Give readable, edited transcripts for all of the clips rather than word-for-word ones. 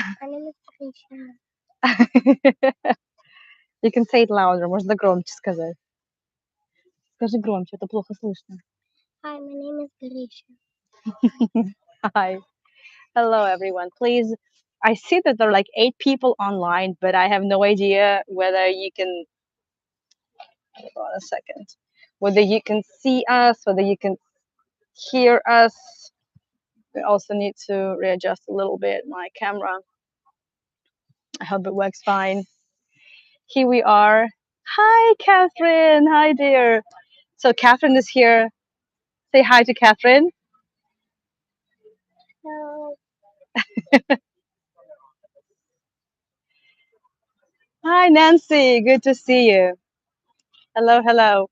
My name is Grisha. You can say it louder, можно громче сказать. Скажи громче, это плохо слышно. Hi, my name is Grisha. Hi. Hello, everyone. Please, I see that there are like 8 people online, but I have no idea whether you can, hold on a second, whether you can see us, whether you can hear us. We also need to readjust a little bit my camera. I hope it works fine. Here we are. Hi, Catherine. Hi, dear. So, Catherine is here. Say hi to Catherine. So, Hi, Nancy. Good to see you. Hello, hello.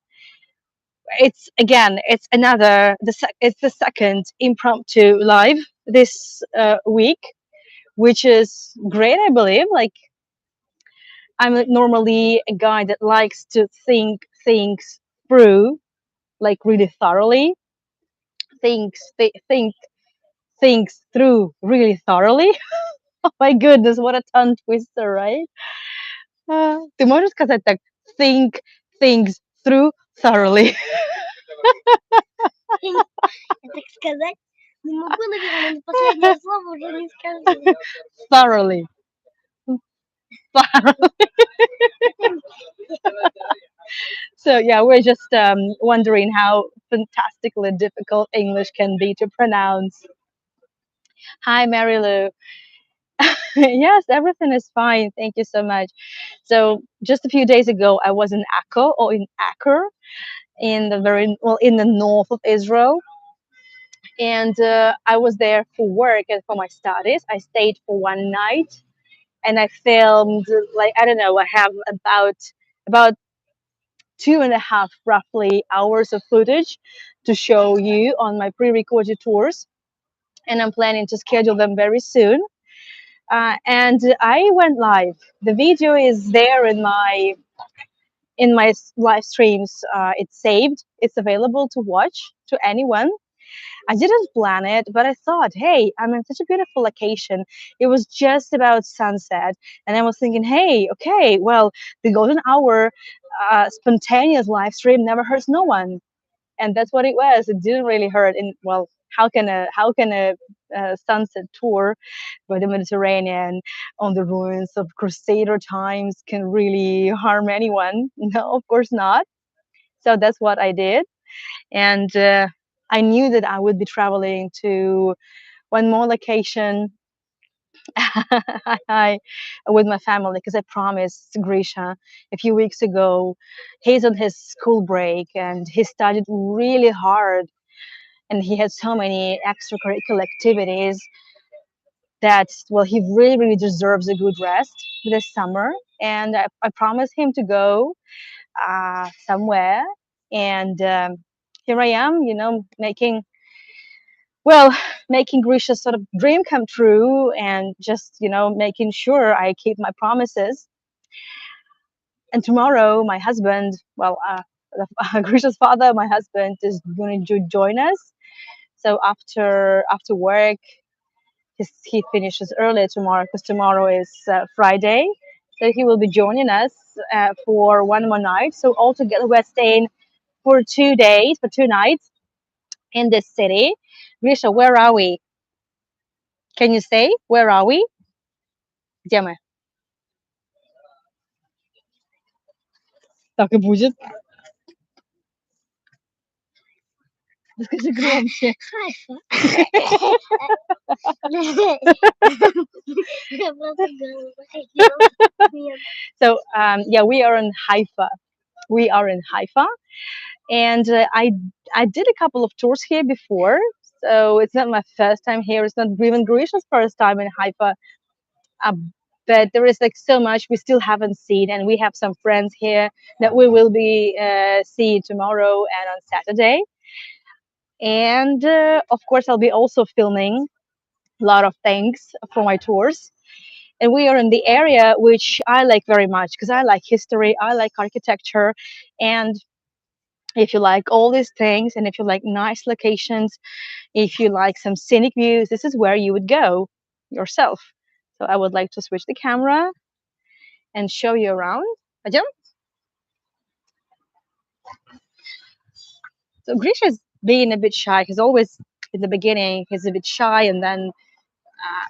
It's again, it's another, it's the second impromptu live this week, which is great, I believe. Like, I'm normally a guy that likes to think things through, like really thoroughly, think things through really thoroughly. Oh my goodness, what a tongue twister, right? Ты можешь сказать так? Think things through thoroughly. так сказать, не могу, наверное, но последнее слово уже не скажу. Thoroughly. So yeah, we're just wondering how fantastically difficult English can be to pronounce. Hi, Mary Lou. Yes, everything is fine. Thank you so much. So just a few days ago, I was in Akko or in Acre in the very well in the north of Israel, and I was there for work and for my studies. I stayed for one night, and I filmed like I don't know. I have about 2.5 roughly hours of footage to show you on my pre-recorded tours, and I'm planning to schedule them very soon. And I went live. The video is there in my live streams. It's saved. It's available to watch to anyone. I didn't plan it, but I thought, hey, I'm in such a beautiful location. It was just about sunset, and I was thinking, hey, okay, well, the golden hour, spontaneous live stream never hurts no one, and that's what it was. It didn't really hurt. And well, how can a sunset tour by the Mediterranean on the ruins of Crusader times can really harm anyone? No, of course not. So that's what I did, and I knew that I would be traveling to one more location. I with my family because I promised Grisha a few weeks ago. He's on his school break and he studied really hard and he had so many extracurricular activities that well he really deserves a good rest this summer, and I promised him to go somewhere, and here I am, making well making Grisha's sort of dream come true, and just making sure I keep my promises. And tomorrow my husband, Grisha's father, my husband, is going to join us. So after work, he finishes early tomorrow because tomorrow is Friday. So he will be joining us for one more night. So altogether, we're staying for 2 days, for 2 nights in this city. Grisha, where are we? Can you say where are we? Где мы? Так и будет. Скажи громче. Haifa. Я просто голову хотела. So yeah, we are in Haifa. We are in Haifa, and I did a couple of tours here before. So it's not my first time here. It's not even Grisha's first time in Haifa. Uh, but there is like so much we still haven't seen, and we have some friends here that we will be seeing tomorrow and on Saturday. And of course, I'll be also filming a lot of things for my tours. And we are in the area which I like very much because I like history, I like architecture, and if you like all these things, and if you like nice locations, if you like some scenic views, this is where you would go yourself. So I would like to switch the camera and show you around. Ajam? So Grisha's being a bit shy. He's always in the beginning. He's a bit shy, and then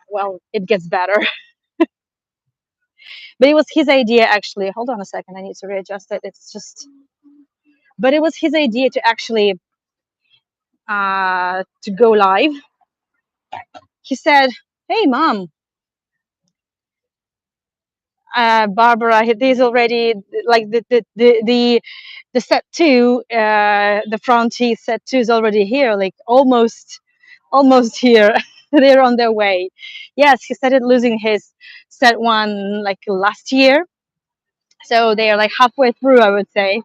well, it gets better. But it was his idea actually. Hold on a second. I need to readjust it. It's just. But it was his idea to actually to go live. He said, "Hey, mom, Barbara, these already like the set two, the front teeth set two is already here, like almost here. They're on their way." Yes, he started losing his set one like last year, so they are like halfway through, I would say.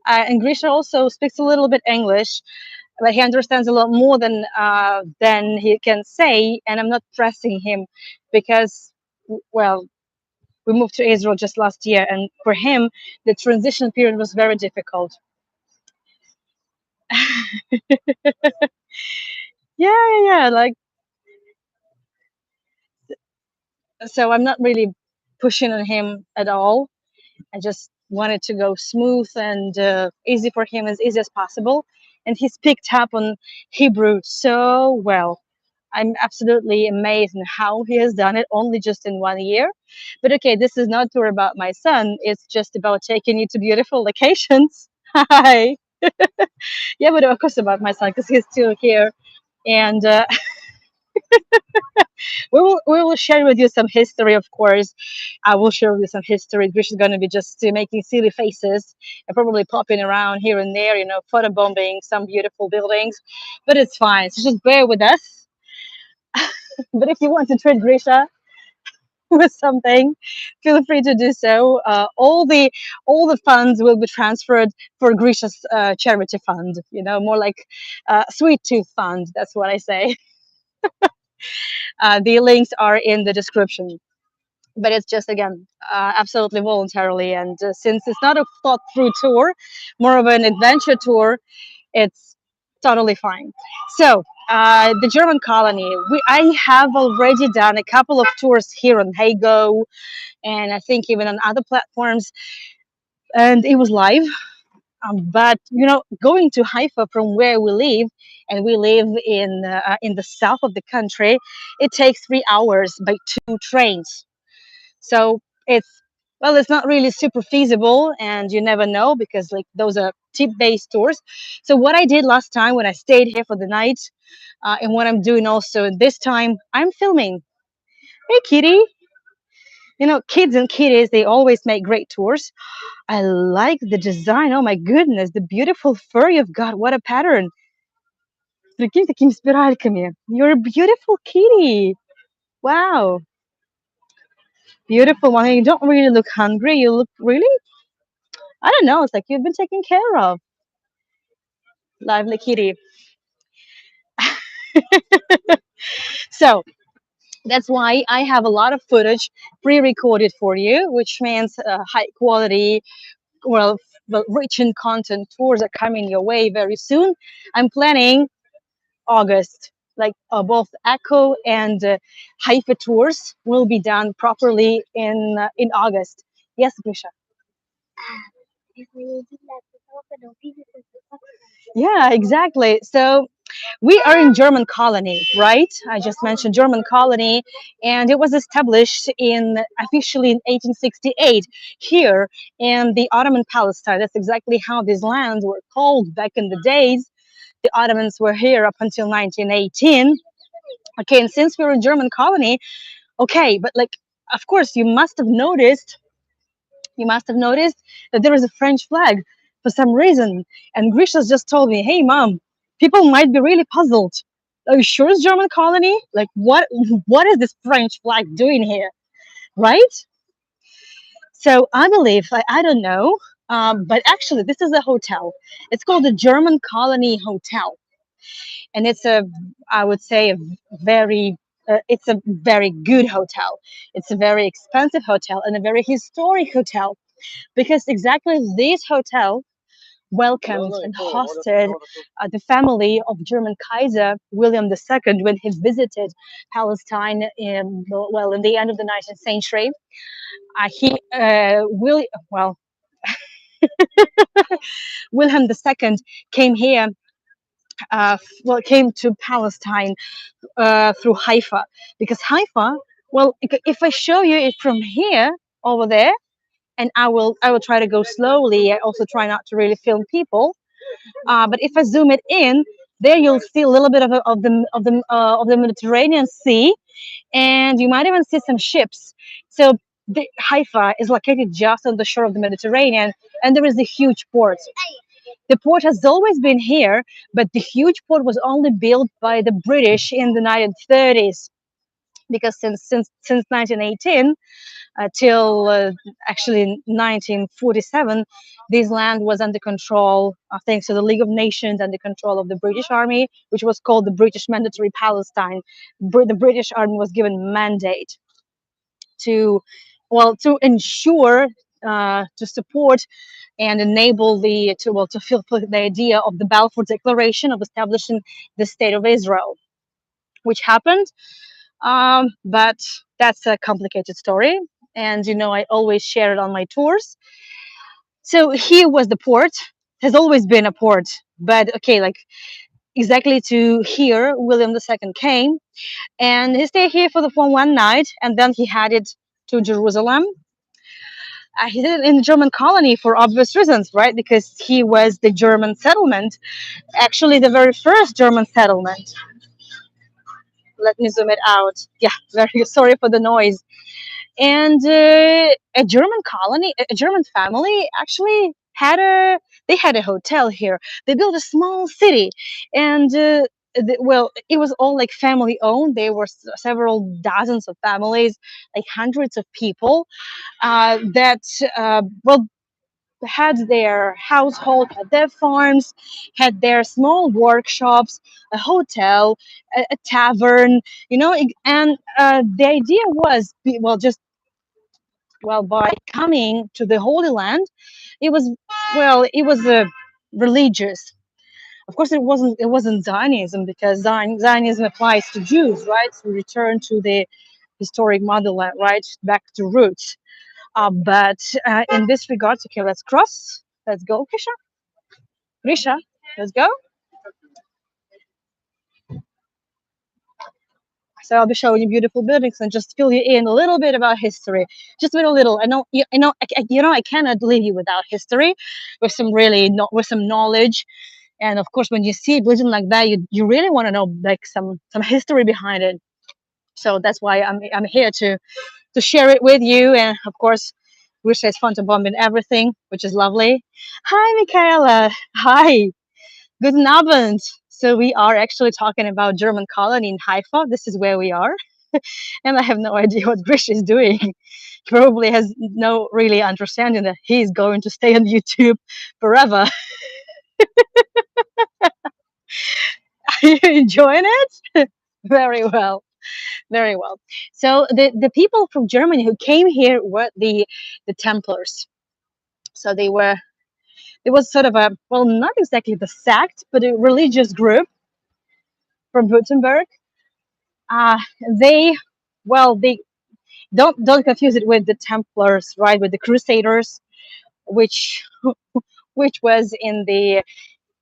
And Grisha also speaks a little bit English, but he understands a lot more than he can say. And I'm not pressing him because, well, we moved to Israel just last year, and for him, the transition period was very difficult. Yeah. Like, so I'm not really pushing on him at all. I just wanted to go smooth and easy for him, as easy as possible. And he's picked up on Hebrew so well. I'm absolutely amazed in how he has done it only just in 1 year. But okay, this is not tour about my son. It's just about taking you to beautiful locations. Hi. Yeah, but of course about my son because he's still here. And we will share with you some history, of course. I will share with you some history. Which is going to be just making silly faces and probably popping around here and there, photobombing some beautiful buildings. But it's fine. So just bear with us. But if you want to treat Grisha with something, feel free to do so. All the funds will be transferred for Grisha's charity fund. More like sweet tooth fund. That's what I say. The links are in the description. But it's just again absolutely voluntarily, and since it's not a thought through tour, more of an adventure tour, it's totally fine. So the German colony, I have already done a couple of tours here on Hago, and I think even on other platforms, and it was live. But going to Haifa from where we live, and we live in the south of the country, it takes 3 hours by 2 trains. So it's not really super feasible, and you never know because like those are tip-based tours. So what I did last time when I stayed here for the night, and what I'm doing also this time, I'm filming. Hey, kitty. Kids and kitties, they always make great tours. I like the design. Oh my goodness, the beautiful fur you've got. What a pattern. Прикинь, такими спиральками. You're a beautiful kitty. Wow. Beautiful one. You don't really look hungry. You look really, I don't know. It's like you've been taken care of. Lively kitty. So that's why I have a lot of footage pre-recorded for you, which means high quality, well, rich in content tours are coming your way very soon. I'm planning August, like both Echo and Haifa tours will be done properly in August. Yes, Grisha. Yeah, exactly. So we are in German colony, right? I just mentioned German colony, and it was established in officially in 1868 here in the Ottoman Palestine. That's exactly how these lands were called back in the days. The Ottomans were here up until 1918. Okay, and since we're a German colony, okay, but like, of course, you must have noticed that there is a French flag for some reason. And Grisha's just told me, "Hey, mom, people might be really puzzled. Are you sure it's German colony? Like, what is this French flag doing here, right?" So I believe, I don't know, but actually, this is a hotel. It's called the German Colony Hotel, and I would say, it's a very good hotel. It's a very expensive hotel and a very historic hotel, because exactly this hotel welcomed and hosted the family of German Kaiser William II when he visited Palestine in, well, in the end of the 19th century. He will well Wilhelm II came here, came to Palestine through Haifa, because Haifa, well, if I show you it from here over there, and I will try to go slowly. I also try not to really film people. But if I zoom it in, there you'll see a little bit of the Mediterranean Sea, and you might even see some ships. So the Haifa is located just on the shore of the Mediterranean, and there is a huge port. The port has always been here, but the huge port was only built by the British in the 1930s, because since 1918 till actually 1947, this land was under control, thanks to the League of Nations, under control of the British Army, which was called the British Mandatory Palestine. The British Army was given mandate to, well, to ensure, to support and enable to fulfill the idea of the Balfour Declaration of establishing the State of Israel, which happened. But that's a complicated story, and I always share it on my tours. So here was the port, has always been a port, but okay, like exactly to here, William II came, and he stayed here for one night, and then he headed to Jerusalem. He did it in the German colony for obvious reasons, right? Because he was the German settlement, actually the very first German settlement. Let me zoom it out. Yeah, very sorry for the noise. And a German colony, a German family actually had a hotel here. They built a small city, and well, it was all like family owned. There were several dozens of families, like hundreds of people that well, had their household, had their farms, had their small workshops, a hotel, a tavern, and the idea was, well, just, well, by coming to the Holy Land, it was, well, it was a religious. Of course, it wasn't Zionism, because Zionism applies to Jews, right? To return to the historic motherland, right, back to roots. But in this regards, okay, let's cross. Let's go, Krisha. Grisha, let's go. So I'll be showing you beautiful buildings and just fill you in a little bit about history. Just a little. I know, I cannot leave you without history, with some really, with some knowledge. And of course, when you see a building like that, you really want to know like some history behind it. So that's why I'm here to share it with you. And of course, Grisha is fun to bomb in everything, which is lovely. Hi, Michaela. Hi. Guten Abend. So we are actually talking about German colony in Haifa. This is where we are, and I have no idea what Grish is doing. He probably has no really understanding that he's going to stay on YouTube forever. Are you enjoying it? Very well, very well. So the people from Germany who came here were the Templars. So it was sort of a, well, not exactly the sect, but a religious group from Württemberg. Uh, they, well, they don't confuse it with the Templars, right? With the Crusaders, which which was in the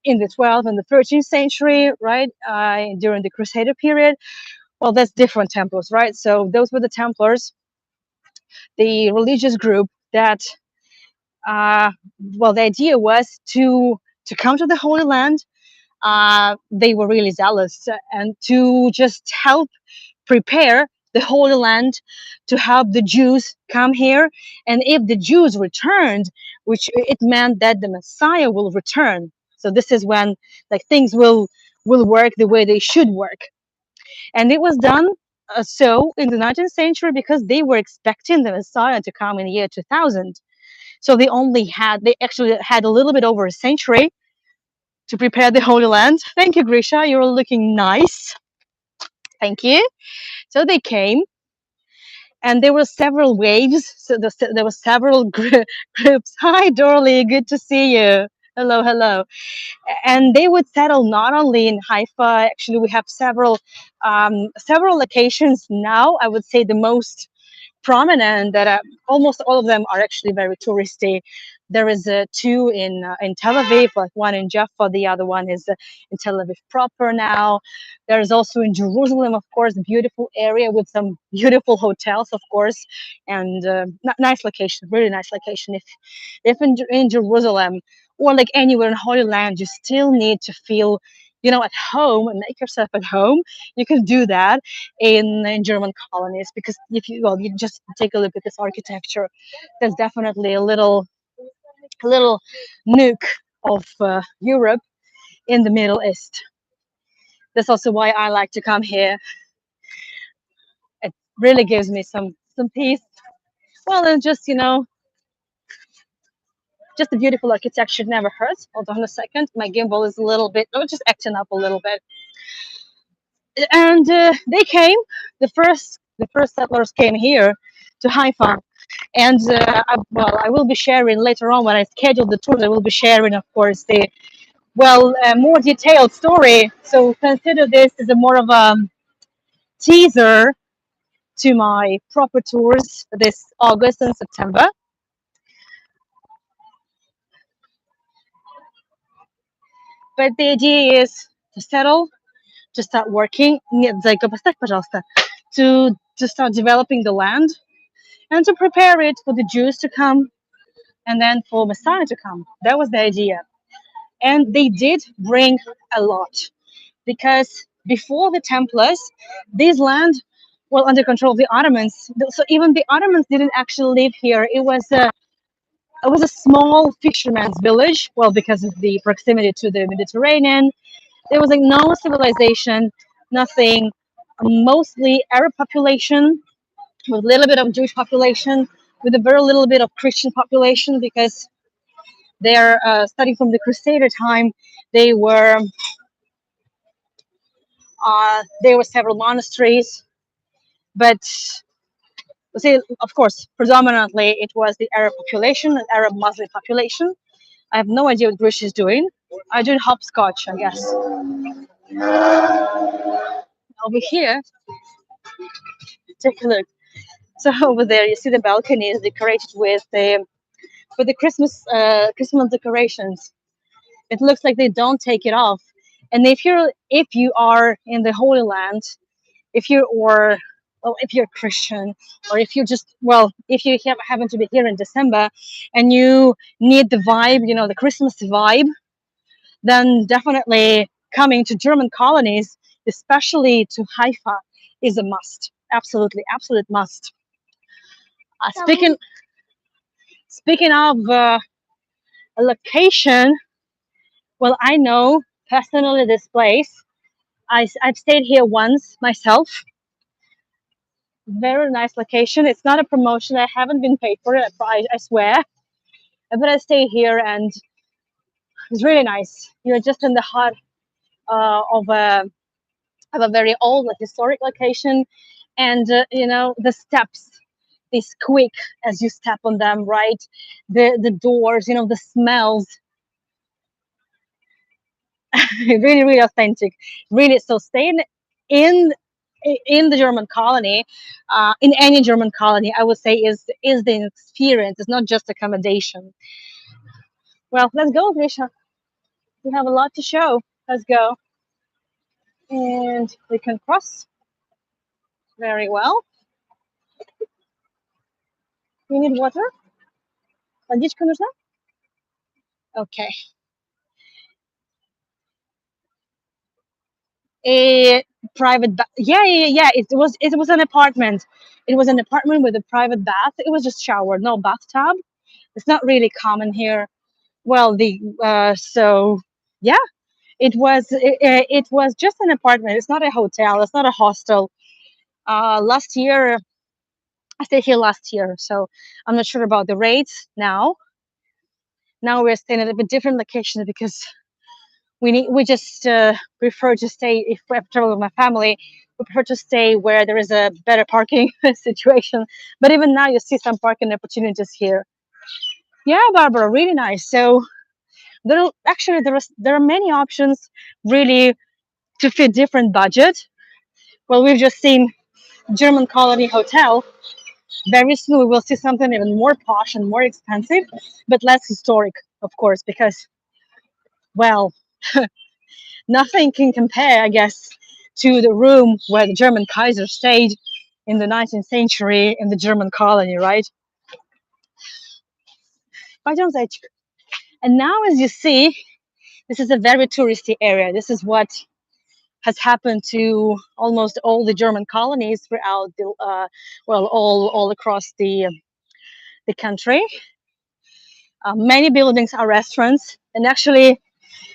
12th and the 13th century, right? During the Crusader period. Well, that's different Templars, right? So those were the Templars, the religious group that, uh, well, the idea was to come to the Holy Land. They were really zealous, and to just help prepare the Holy Land, to help the Jews come here. And if the Jews returned, which it meant that the Messiah will return. So this is when like things will work the way they should work. And it was done so in the 19th century, because they were expecting the Messiah to come in the year 2000. So they actually had a little bit over a century to prepare the Holy Land. Thank you, Grisha. You're looking nice. Thank you. So they came, and there were several waves. So there were several groups. Hi, Dorley. Good to see you. Hello, hello. And they would settle not only in Haifa. Actually, we have several locations now. I would say the most prominent that almost all of them are actually very touristy. There is two in Tel Aviv, like one in Jaffa, the other one is in Tel Aviv proper now. There is also in Jerusalem, of course, a beautiful area with some beautiful hotels, of course, and nice location, really nice location. If in Jerusalem or like anywhere in Holy Land, you still need to feel, at home and make yourself at home. You can do that in German colonies because if you just take a look at this architecture, there's definitely a little nuke of Europe in the Middle East. That's also why I like to come here. It really gives me some peace. Well, and just the beautiful architecture never hurts. Hold on a second, my gimbal is a little bit, just acting up a little bit. And they came. The first settlers came here to Haifa, and I will be sharing later on when I schedule the tours. I will be sharing, of course, the more detailed story. So consider this as a more of a teaser to my proper tours this August and September. But the idea is to settle, to start working. Нет, зайка, поставь, пожалуйста. To start developing the land and to prepare it for the Jews to come and then for Messiah to come. That was the idea. And they did bring a lot because before the Templars, this land was under control of the Ottomans. So even the Ottomans didn't actually live here. It was a small fisherman's village. Well, because of the proximity to the Mediterranean, there was like no civilization, nothing. Mostly Arab population with a little bit of Jewish population, with a very little bit of Christian population because they're studying from the Crusader time. They were there were several monasteries, but see, of course, predominantly it was the Arab population, an Arab Muslim population. I have no idea what Greece is doing. I do hopscotch, I guess. Over here, take a look. So over there, you see the balcony is decorated with the Christmas decorations. It looks like they don't take it off. And if you are in the Holy Land, if you're Christian, or if you just if you happen to be here in December and you need the vibe, the Christmas vibe, then definitely coming to German colonies, especially to Haifa, is a must. Absolutely, absolute must. Speaking of a location, well, I know personally this place. I've stayed here once myself. Very nice location. It's not a promotion. I haven't been paid for it. I swear. But I stay here, and it's really nice. You're just in the heart of a very old, like, historic location, and the steps. They squeak as you step on them, right? The doors, the smells. Really, really authentic. Really. So staying in in the German colony, in any German colony, I would say is the experience. It's not just accommodation. Well, let's go, Grisha. We have a lot to show. Let's go, and we can cross very well. You need water? Водичка нужна? Okay. A yeah. It was an apartment. It was an apartment with a private bath. It was just shower, no bathtub. It's not really common here. Well, the so yeah, it was just an apartment. It's not a hotel. It's not a hostel. Last year I stayed here last year, so I'm not sure about the rates now. Now we're staying at a bit different locations because we just prefer to stay, if we have travel with my family, we prefer to stay where there is a better parking situation. But even now you see some parking opportunities here. Yeah, Barbara, really nice. So There are many options really to fit different budget. Well, we've just seen German Colony Hotel. Very soon we will see something even more posh and more expensive, but less historic, of course, because, well, nothing can compare, I guess, to the room where the German Kaiser stayed in the 19th century in the German colony, right? And now, as you see, this is a very touristy area. This is what has happened to almost all the German colonies throughout all across the country. Many buildings are restaurants, and actually,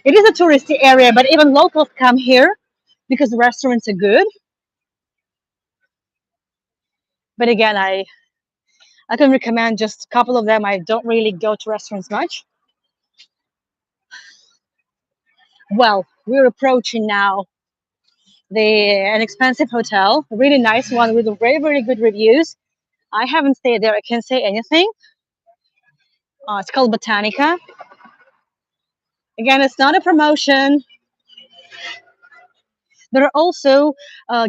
it is a touristy area, but even locals come here because the restaurants are good. But again, I can recommend just a couple of them. I don't really go to restaurants much. Well, we're approaching now an expensive hotel, a really nice one with very, very good reviews. I haven't stayed there. I can't say anything. It's called Botanica. Again, it's not a promotion. There are also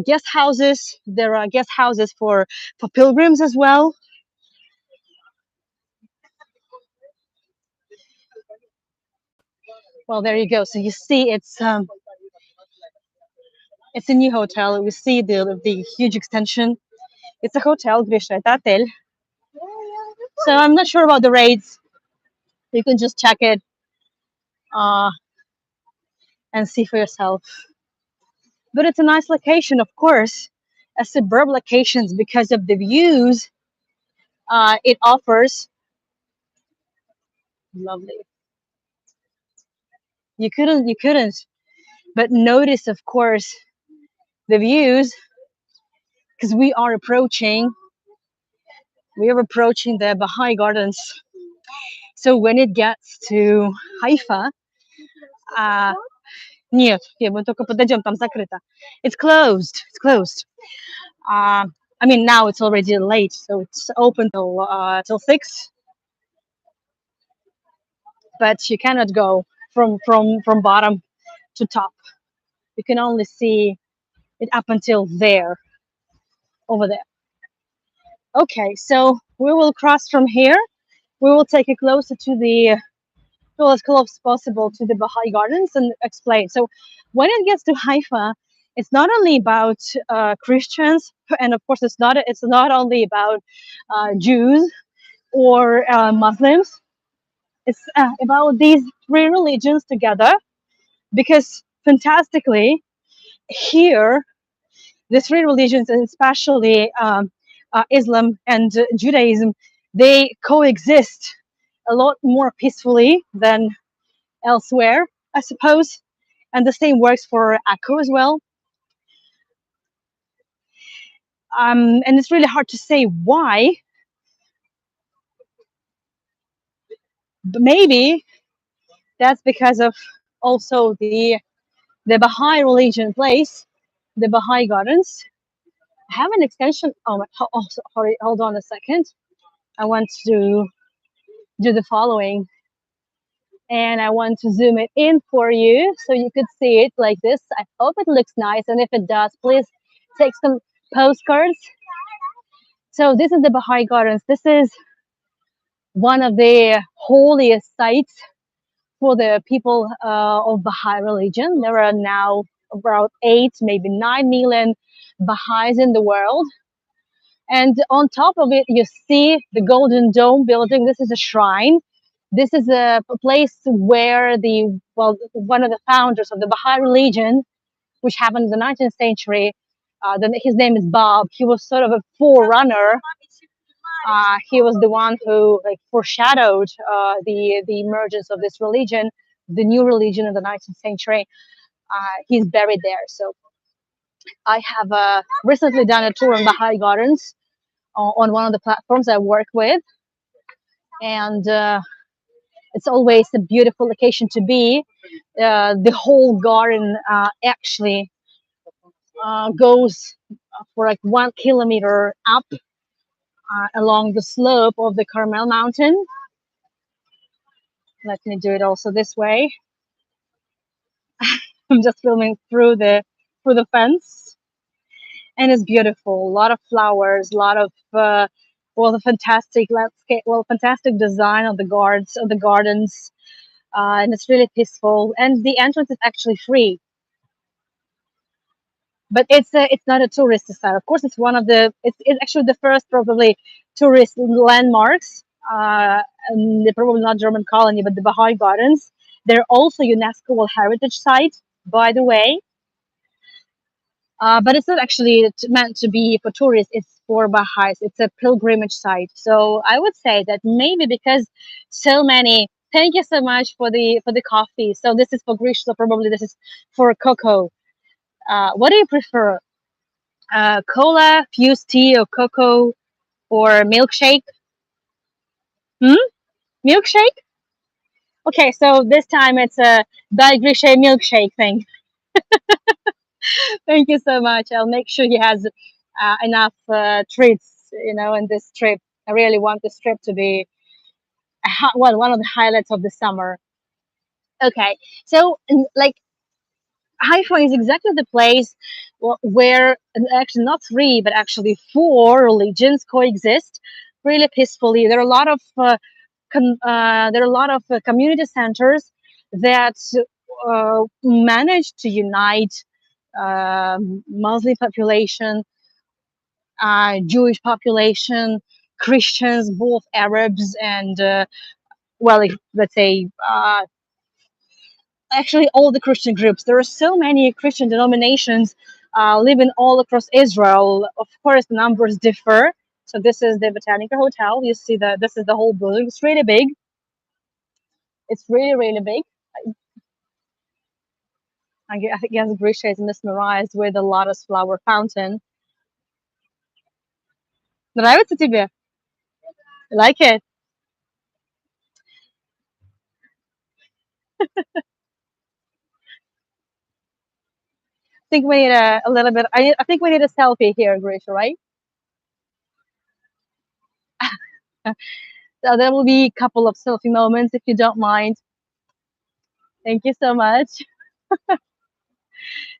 guest houses. There are guest houses for pilgrims as well. Well, there you go. So you see, it's a new hotel. We see the huge extension. It's a hotel, Grisha Tatel. So I'm not sure about the rates. You can just check it uh, and see for yourself. But it's a nice location, of course, a suburb locations because of the views it offers. Lovely. You couldn't, but notice, of course, the views because we are approaching the Baha'i Gardens. So when it gets to Haifa, uh, нет, мы только подойдем, там закрыто. It's closed. It's closed. I mean, now it's already late, so it's open till 6. But you cannot go from bottom to top. You can only see it up until there, over there. Okay, so we will cross from here. We will take it closer to as close as possible to the Baha'i Gardens and explain. So when it gets to Haifa, it's not only about Christians, and of course it's not only about Jews or Muslims. It's about these three religions together because fantastically here the three religions, and especially Islam and Judaism, they coexist a lot more peacefully than elsewhere, I suppose. And the same works for Akko as well. And it's really hard to say why, but maybe that's because of also the Baha'i religion place, the Baha'i Gardens. I have an extension. Sorry, hold on a second. I want to do the following, and I want to zoom it in for you so you could see it like this. I hope it looks nice, and if it does, please take some postcards. So this is the Baha'i Gardens. This is one of the holiest sites for the people of Baha'i religion. There are now about 8, maybe 9 million Baha'is in the world. And on top of it, you see the Golden Dome building. This is a shrine. This is a place where one of the founders of the Baha'i religion, which happened in the 19th century, his name is Bob. He was sort of a forerunner. He was the one who foreshadowed the emergence of this religion, the new religion in the 19th century. He's buried there. So I have recently done a tour in Baha'i Gardens on one of the platforms I work with, and it's always a beautiful location to be. The whole garden actually goes for like 1 kilometer up along the slope of the Carmel Mountain. Let me do it also this way. I'm just filming through the fence, and it's beautiful. A lot of flowers, a lot of well, the fantastic landscape, well, fantastic design of the gardens, and it's really peaceful. And the entrance is actually free, but it's not a tourist site. Of course, it's actually the first probably tourist landmarks. And they're probably not German colony, but the Baha'i Gardens. They're also UNESCO World Heritage Site, by the way. But it's not actually meant to be for tourists. It's for Baha'is. It's a pilgrimage site. So I would say that maybe because so many. Thank you so much for the coffee. So this is for Greece. So probably this is for cocoa. What do you prefer? Cola, fused tea, or cocoa, or milkshake? Hmm? Milkshake? Okay, so this time it's a Baha'i milkshake thing. Thank you so much. I'll make sure he has enough treats, in this trip. I really want this trip to be well, one of the highlights of the summer. Okay, so like Haifa is exactly the place where actually not three, but actually four religions coexist really peacefully. There are a lot of community centers that manage to unite Muslim population, Jewish population, Christians, both Arabs and well, let's say actually all the Christian groups. There are so many Christian denominations living all across Israel. Of course, the numbers differ. So this is the Botanica Hotel. You see that this is the whole building. It's really big. It's really, really big. I think yes, Grisha is mesmerized with the lotus flower fountain. Нравится тебе? You like it? I think we need a little bit. I think we need a selfie here, Grisha, right? So there will be a couple of selfie moments if you don't mind. Thank you so much.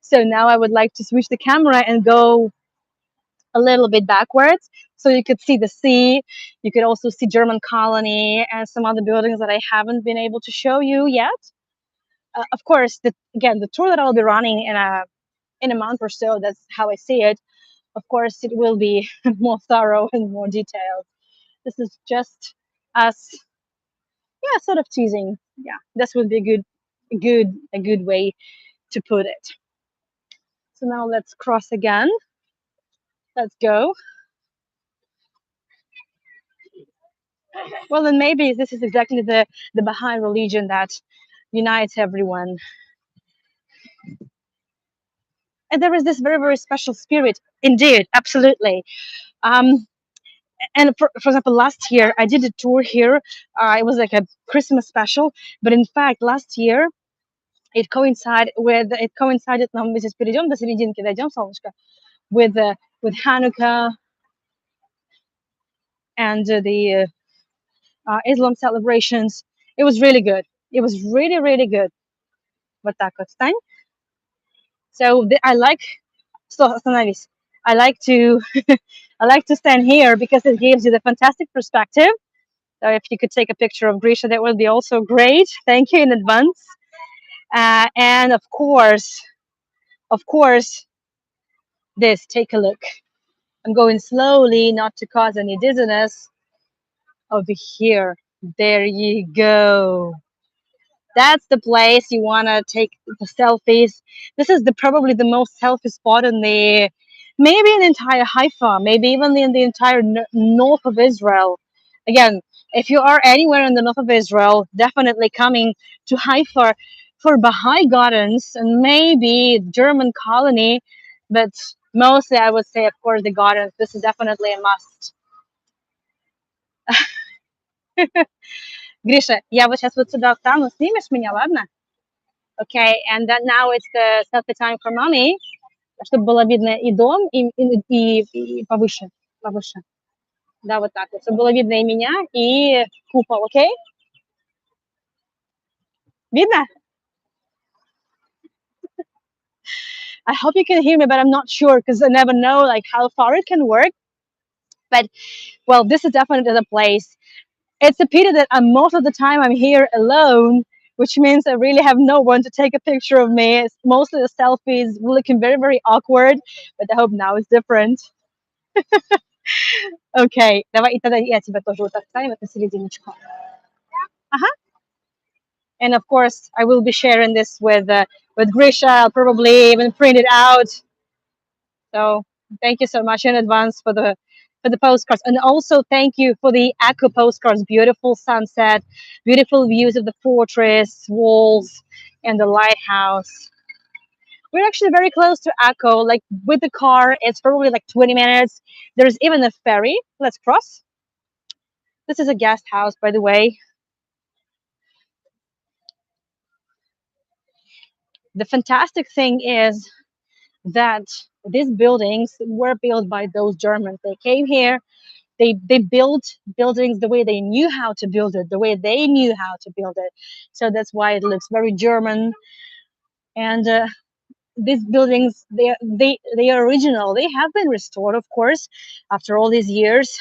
So now I would like to switch the camera and go a little bit backwards so you could see the sea. You could also see German colony and some other buildings that I haven't been able to show you yet. Of course, again, the tour that I'll be running in a month or so, that's how I see it. Of course, it will be more thorough and more detailed. This is just us, yeah, sort of teasing. Yeah, this would be a good way to put it. So now let's cross again. Let's go. Well, then maybe this is exactly the Baha'i religion that unites everyone. And there is this very, very special spirit. Indeed, absolutely. Um, and for example, last year I did a tour here. It was like a Christmas special, but in fact, last year it coincided. Мы здесь перейдем до серединки, дойдем, солнышко, with Hanukkah and the Islam celebrations. It was really good. It was really, really good. Вот так вот, Стань. So I like. So остановись. I like to I like to stand here because it gives you the fantastic perspective. So if you could take a picture of Grisha, that would be also great. Thank you in advance. And of course, this. Take a look. I'm going slowly, not to cause any dizziness. Over here. There you go. That's the place you want to take the selfies. This is probably the most selfie spot in the maybe in the entire Haifa, maybe even in the entire north of Israel. Again, if you are anywhere in the north of Israel, definitely coming to Haifa for Baha'i Gardens and maybe German colony, but mostly I would say, of course, the gardens. This is definitely a must. Гриша, я вот сейчас вот сюда встану, снимешь меня, ладно? Okay, and then now it's the selfie time for mommy, чтобы было видно и дом, и повыше, повыше. Да, вот так вот, чтобы было видно и меня, и купол, окей? Vidna, I hope you can hear me, but I'm not sure because I never know like how far it can work. But well, this is definitely the place. It's a pity that most of the time I'm here alone, which means I really have no one to take a picture of me. It's mostly the selfies looking very, very awkward, but I hope now it's different. Okay, давай, и тогда я тебя тоже вот так ставим вот на серединочку. Ага. And of course, I will be sharing this with Grisha. I'll probably even print it out. So thank you so much in advance for the postcards, and also thank you for the Echo postcards. Beautiful sunset, beautiful views of the fortress walls and the lighthouse. We're actually very close to Echo. Like with the car, it's probably like 20 minutes. There's even a ferry. Let's cross. This is a guest house, by the way. The fantastic thing is that these buildings were built by those Germans. They came here, they built buildings the way they knew how to build it, the way they knew how to build it. So that's why it looks very German. And these buildings, they are original. They have been restored, of course, after all these years.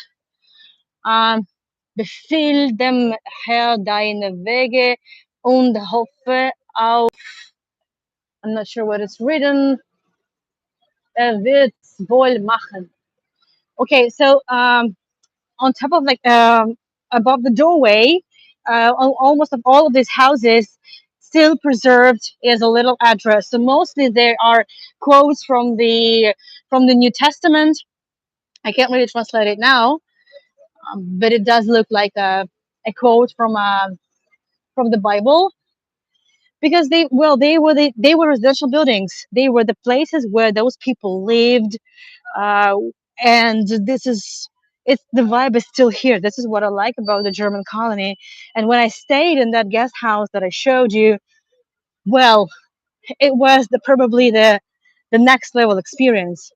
Befiehl dem Herr deine Wege und hoffe auf. I'm not sure what it's written. Wird's wohl machen. Okay, so on top of like above the doorway, almost of all of these houses still preserved is a little address. So mostly there are quotes from the New Testament. I can't really translate it now, but it does look like a quote from the Bible, because they were residential buildings. They were the places where those people lived, uh, and this is it's the vibe is still here. This is what I like about the German colony. And when I stayed in that guest house that I showed you, well, it was probably the next level experience.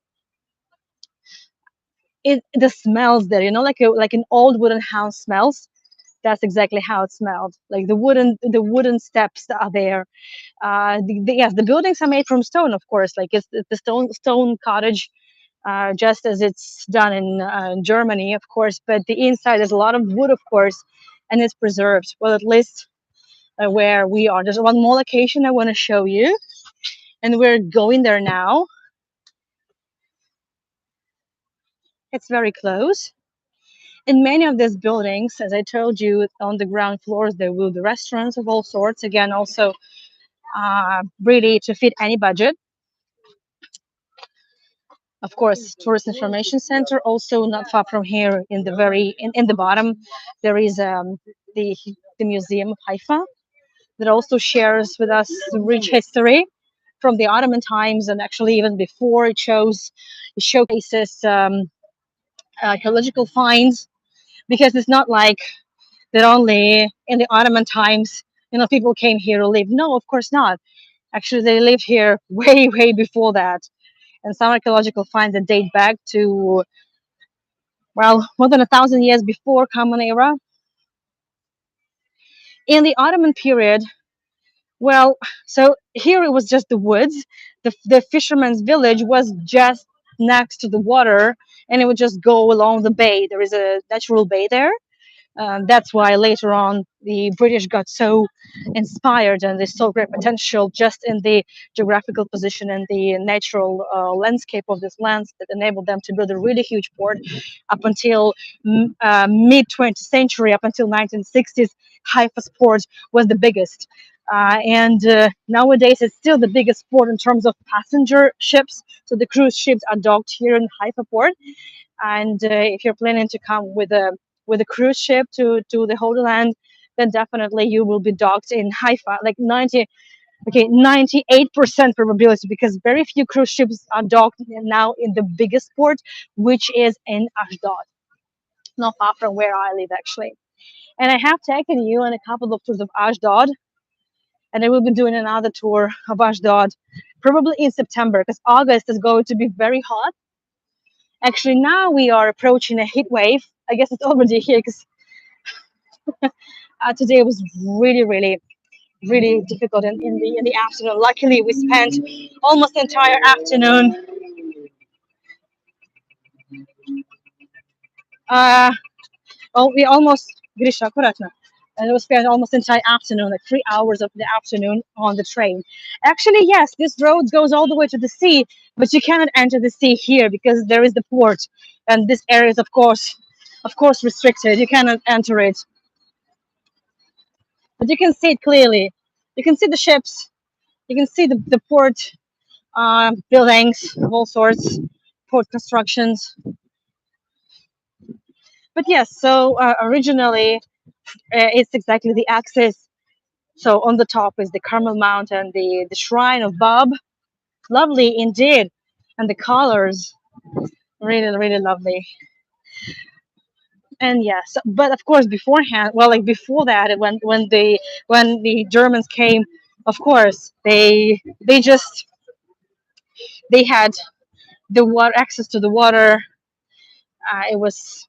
The smells there, you know, like an old wooden house smells. That's exactly how it smelled. Like the wooden steps that are there. Yes, the buildings are made from stone, of course. Like it's the stone cottage, just as it's done in Germany, of course. But the inside is a lot of wood, of course, and it's preserved. Well, at least where we are. There's one more location I want to show you, and we're going there now. It's very close. In many of these buildings, as I told you, on the ground floors there will be restaurants of all sorts. Again, also really to fit any budget. Of course, tourist information center. Also, not far from here, in the bottom, there is the museum of Haifa that also shares with us rich history from the Ottoman times, and actually even before. It showcases archaeological finds, because it's not like that only in the Ottoman times, you know, people came here to live. No, of course not. Actually, they lived here way, way before that. And some archaeological finds that date back to, well, more than 1,000 years before Common Era. In the Ottoman period, well, so here it was just the woods. The fisherman's village was just next to the water, and it would just go along the bay. There is a natural bay there. That's why later on the British got so inspired, and they saw great potential just in the geographical position and the natural landscape of this land, that enabled them to build a really huge port. Up until mid 20th century, up until 1960s, Haifa's port was the biggest. And nowadays it's still the biggest port in terms of passenger ships. So the cruise ships are docked here in Haifa port. And if you're planning to come with a cruise ship to the Holy Land, then definitely you will be docked in Haifa. Like 98% probability, because very few cruise ships are docked now in the biggest port, which is in Ashdod, not far from where I live actually. And I have taken you on a couple of tours of Ashdod, and I will be doing another tour of Ashdod probably in September, because August is going to be very hot. Actually, now we are approaching a heat wave. I guess it's already here, because today was really, really really difficult in the afternoon. Luckily, we spent almost the entire afternoon. Uh, well, we almost Grisha, аккуратно. And we spent almost the entire afternoon, like 3 hours of the afternoon on the train. Actually, yes, this road goes all the way to the sea, but you cannot enter the sea here because there is the port, and this area is, of course, restricted. You cannot enter it, but you can see it clearly. You can see the ships. You can see the port buildings of all sorts, port constructions. But yes, so originally it's exactly the axis. So on the top is the Carmel Mountain, the shrine of Bob. Lovely indeed. And the colors, really, really lovely. And yes, but of course beforehand, well, like before that, when the Germans came, of course they just they had the water access to the water. It was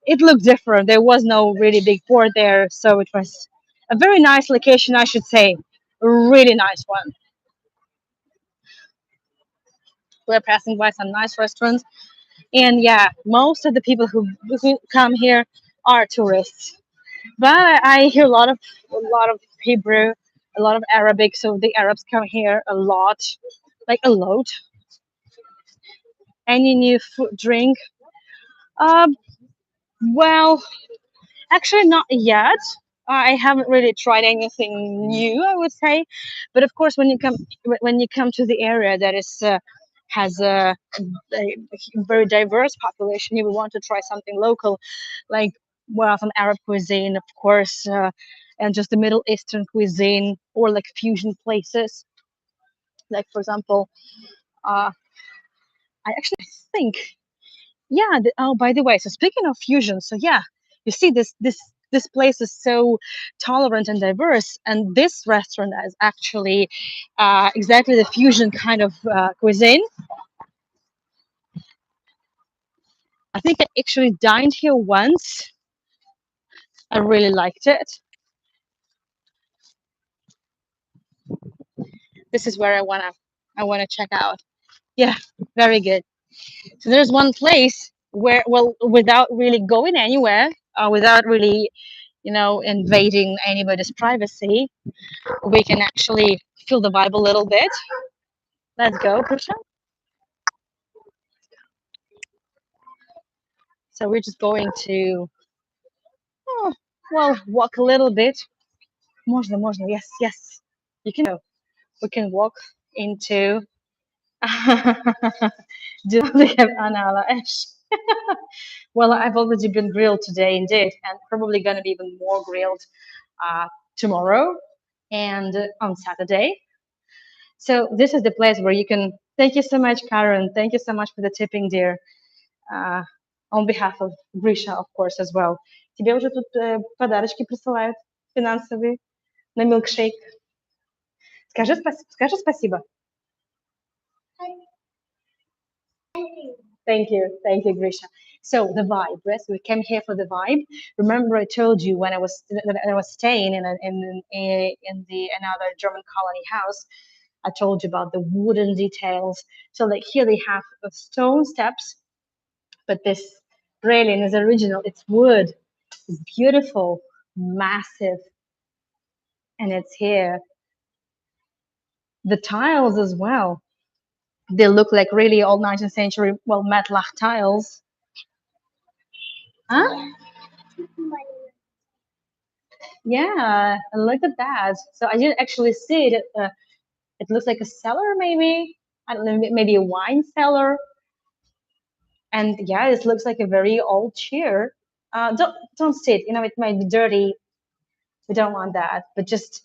it looked different. There was no really big port there, so it was a very nice location, I should say. A really nice one. We're passing by some nice restaurants, and yeah, most of the people who come here are tourists. But I hear a lot of Hebrew, a lot of Arabic, so the Arabs come here a lot, like a lot. Any new food drink? Um, well, actually, not yet. I haven't really tried anything new, I would say, but of course, when you come to the area that is has a very diverse population, you will want to try something local, like well, some Arab cuisine, of course, and just the Middle Eastern cuisine, or like fusion places, like for example, I actually think yeah. Oh, by the way, so speaking of fusion, so yeah, you see this place is so tolerant and diverse, and this restaurant is actually exactly the fusion kind of cuisine. I think I actually dined here once. I really liked it. This is where I wanna check out. Yeah, very good. So there's one place where, well, without really going anywhere, without really, invading anybody's privacy, we can actually feel the vibe a little bit. Let's go, Prusha. So we're just going to, oh, well, walk a little bit. Можно, yes, yes. You can go. We can walk into. Do they have Anala Ash? Well, I've already been grilled today, indeed, and probably going to be even more grilled uh, tomorrow and on Saturday. So this is the place where you can. Thank you so much, Karen. Thank you so much for the tipping, dear. Uh, on behalf of Grisha, of course, as well. Тебе уже тут подарочки присылают финансовые на милкшейк. Скажи спасибо. Thank you, Grisha. So the vibe, yes, we came here for the vibe. Remember, I told you when I was staying in the another German colony house. I told you about the wooden details. So like here they have stone steps, but this railing is original. It's wood. It's beautiful, massive, and it's here. The tiles as well. They look like really old 19th century, well, metlach tiles. Huh? Yeah, look at that. So I didn't actually see it. It looks like a cellar, maybe. I don't know, maybe a wine cellar. And yeah, it looks like a very old chair. Don't sit. It might be dirty. We don't want that. But just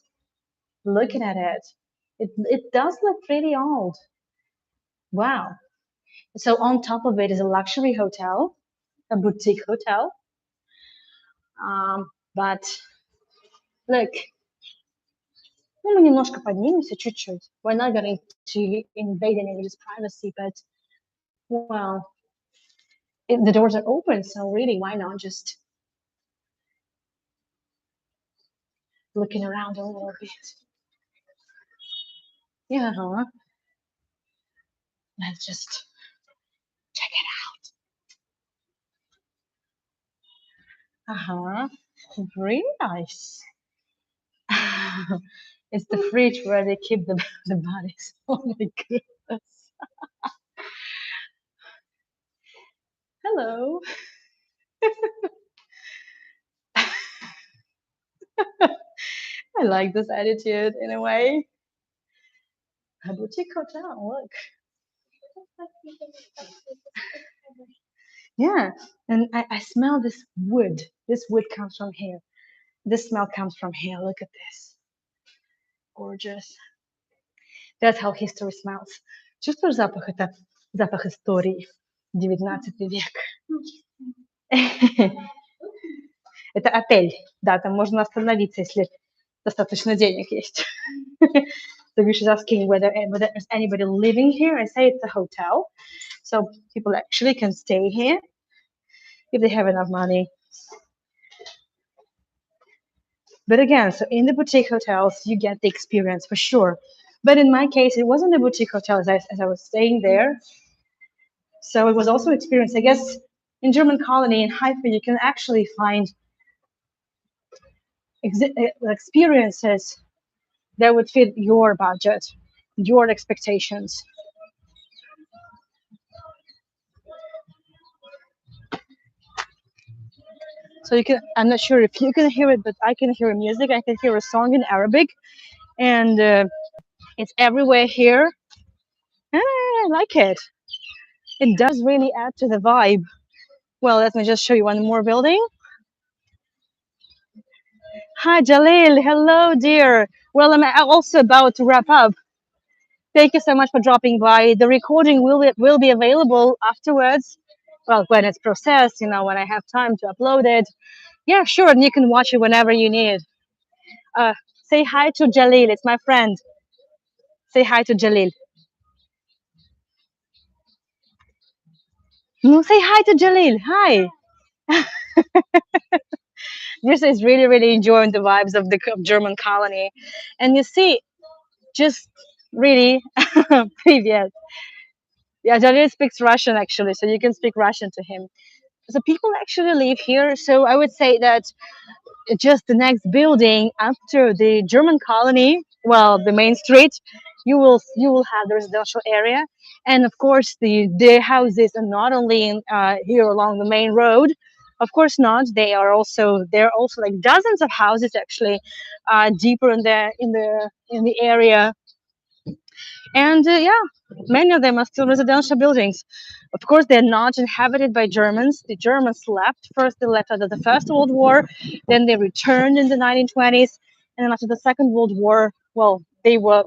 looking at it, it does look pretty old. Wow. So on top of it is a luxury hotel, a boutique hotel. But look, ну, мы немножко поднимемся, чуть-чуть. We're not going to invade anybody's privacy, but well, the doors are open, so really, why not just looking around a little bit. Yeah, huh? Let's just check it out. Uh-huh. Very nice. It's the fridge where they keep the bodies. Oh my goodness. Hello. I like this attitude in a way. A boutique hotel, look. Yeah, and I smell this wood. This wood comes from here. This smell comes from here. Look at this. Gorgeous. That's how history smells. Чувствуешь запах? Это запах истории. 19 век. Это отель. Да, там можно остановиться, если достаточно денег есть. So she's asking whether there's anybody living here. I say it's a hotel. So people actually can stay here if they have enough money. But again, so in the boutique hotels, you get the experience for sure. But in my case, it wasn't a boutique hotel as I was staying there. So it was also an experience. I guess in German colony in Haifa, you can actually find experiences that would fit your budget, your expectations. So you can, I'm not sure if you can hear it, but I can hear music. I can hear a song in Arabic, and it's everywhere here. I like it. It does really add to the vibe. Well, let me just show you one more building. Hi, Jalil. Hello, dear. Well, I'm also about to wrap up. Thank you so much for dropping by. The recording will be available afterwards. Well, when it's processed, when I have time to upload it. Yeah, sure, and you can watch it whenever you need. Uh, say hi to Jalil. It's my friend. Say hi to Jalil. No, say hi to Jalil. Hi. This is really, really enjoying the vibes of the German colony, and you see, just really, previous. Yeah, Jalil speaks Russian actually, so you can speak Russian to him. So people actually live here. So I would say that just the next building after the German colony, well, the main street, you will have the residential area, and of course the houses are not only here along the main road. Of course not. There are also like dozens of houses actually deeper in the area, and yeah, many of them are still residential buildings. Of course, they're not inhabited by Germans. The Germans left. First, they left after the First World War, then they returned in the 1920s, and then after the Second World War, well, they were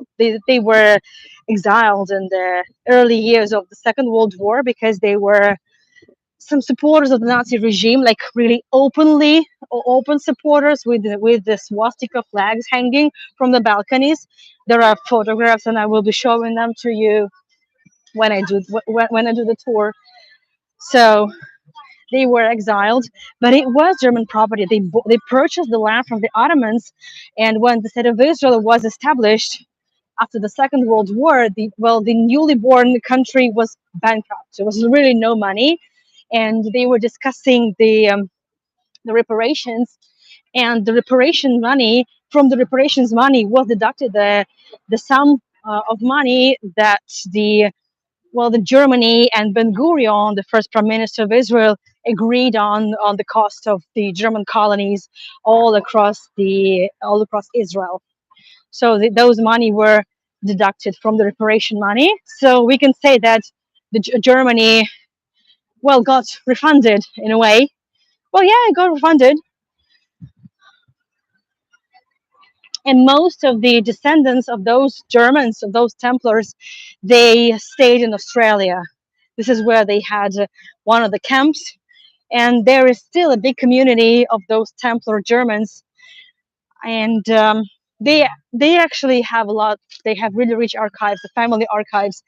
exiled in the early years of the Second World War because they were some supporters of the Nazi regime, like really open supporters with the swastika flags hanging from the balconies. There are photographs, and I will be showing them to you when I do the tour. So they were exiled, but it was German property. They purchased the land from the Ottomans, and when the state of Israel was established after the Second World War, the newly born country was bankrupt. There was really no money, and they were discussing the reparations, and the reparation money from the reparations money was deducted the sum of money that the Germany and Ben Gurion, the first prime minister of Israel, agreed on the cost of the German colonies all across Israel. So those money were deducted from the reparation money. So we can say that Germany, well, got refunded in a way. Well, yeah, it got refunded, and most of the descendants of those Germans, of those Templars, they stayed in Australia. This is where they had one of the camps, and there is still a big community of those Templar Germans, and they actually have a lot. They have really rich archives, the family archives,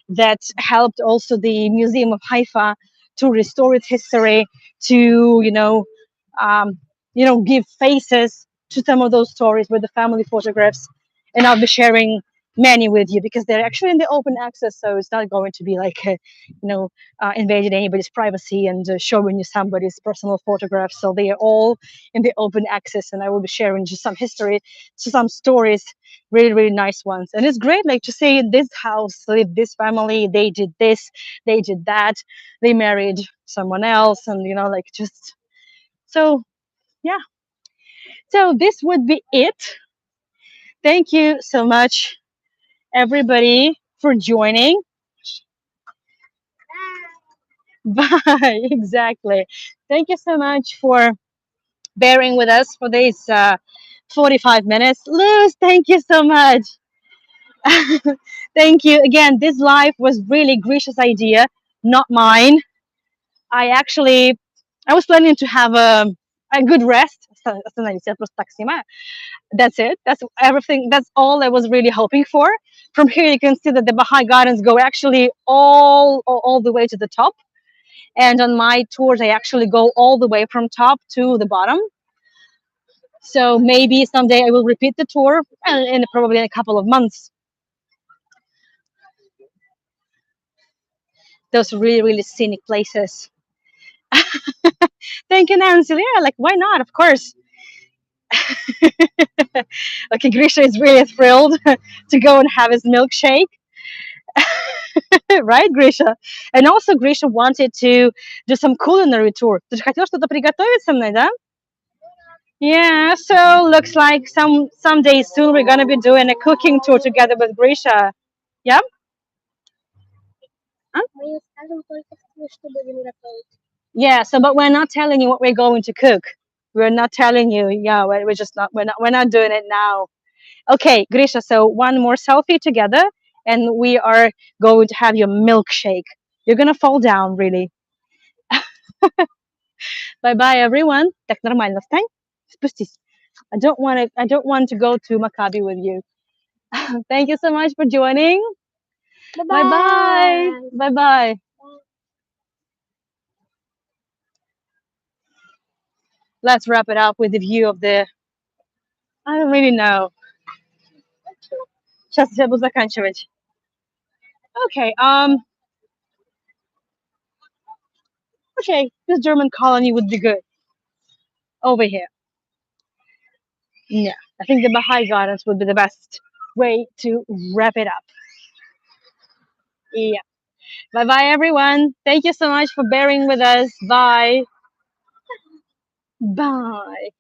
that helped also the Museum of Haifa to restore its history, to give faces to some of those stories with the family photographs, and I'll be sharing many with you because they're actually in the open access, so it's not going to be like invading anybody's privacy and showing you somebody's personal photographs. So they are all in the open access, and I will be sharing just some history, some stories, really really nice ones. And it's great, like to say this house lived this family, they did this, they did that, they married someone else, and like just so yeah. So this would be it. Thank you so much, everybody, for joining. Bye. Exactly. Thank you so much for bearing with us for these 45 minutes. Luz, thank you so much. Thank you. Again, this live was really Grisha's idea, not mine. I was planning to have a good rest. That's it. That's everything. That's all I was really hoping for. From here, you can see that the Baha'i Gardens go actually all the way to the top. And on my tours, I actually go all the way from top to the bottom. So maybe someday I will repeat the tour, and in probably in a couple of months. Those really really scenic places. Thank you, Nancy. Yeah, like why not? Of course. Okay, Grisha is really thrilled to go and have his milkshake. Right, Grisha? And also, Grisha wanted to do some culinary tour. Ты же хотел что-то приготовить со мной, да? Yeah, so looks like some days soon we're gonna be doing a cooking tour together with Grisha. Yeah? Huh? Yeah, so but we're not telling you what we're going to cook. We're not telling you. Yeah, we're just not we're not doing it now. Okay, Grisha, so one more selfie together and we are going to have your milkshake. You're gonna fall down, really. Bye bye everyone. Так нормально, встань. Спустись. I don't want to go to Maccabi with you. Thank you so much for joining. Bye Bye bye. bye. Bye bye. Let's wrap it up with the view of the I don't really know. Сейчас я буду заканчивать. Okay, okay, this German colony would be good over here. Yeah, I think the Baha'i Gardens would be the best way to wrap it up. Yeah. Bye bye, everyone. Thank you so much for bearing with us. Bye. Bye.